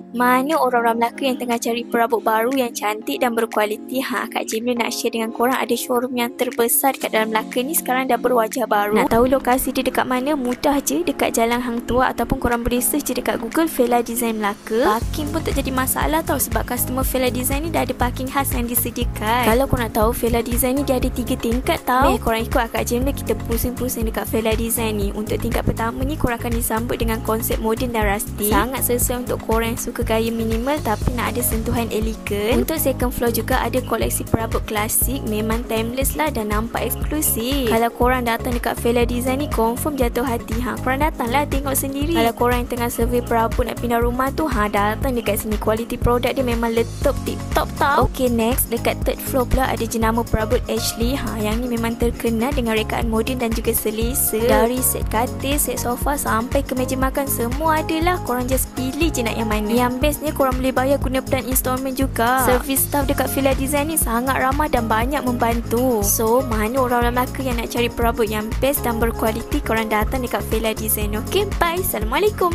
Mana orang-orang Melaka yang tengah cari perabot baru yang cantik dan berkualiti? Kak Jimli nak share dengan korang ada showroom yang terbesar kat dalam Melaka ni sekarang dah berwajah baru. Nak tahu lokasi dia dekat mana? Mudah je, dekat Jalan Hang Tuah ataupun korang boleh search je dekat Google Vela Design Melaka. Parking pun tak jadi masalah tau sebab customer Vela Design ni dah ada parking khas yang disediakan. Kalau korang nak tahu Vela Design ni dia ada 3 tingkat tau. Korang ikut Kak Jimli kita pusing-pusing dekat Vela Design ni. Untuk tingkat pertama ni korang akan disambut dengan konsep moden dan rustic. Sangat sesuai untuk korang yang suka gaya minimal tapi nak ada sentuhan elegan. Untuk second floor juga ada koleksi perabot klasik, memang timeless lah dan nampak eksklusif. Kalau korang datang dekat Vela Design ni confirm jatuh hati. Korang datanglah tengok sendiri. Kalau korang yang tengah survey perabot nak pindah rumah tu, datang dekat sini. Kualiti produk dia memang letup tip-top tau. Okay, next dekat third floor pula ada jenama perabot Ashley. Yang ni memang terkenal dengan rekaan moden dan juga selesa. Dari set katil, set sofa sampai ke meja makan semua adalah. Korang just pilih je nak yang mana. Yang bestnya korang boleh bayar guna plan installment juga. Servis staff dekat Vela Design ni sangat ramah dan banyak membantu. So, mana orang-orang Melaka yang nak cari perabot yang best dan berkualiti, korang datang dekat Vela Design. Okay, bye. Assalamualaikum.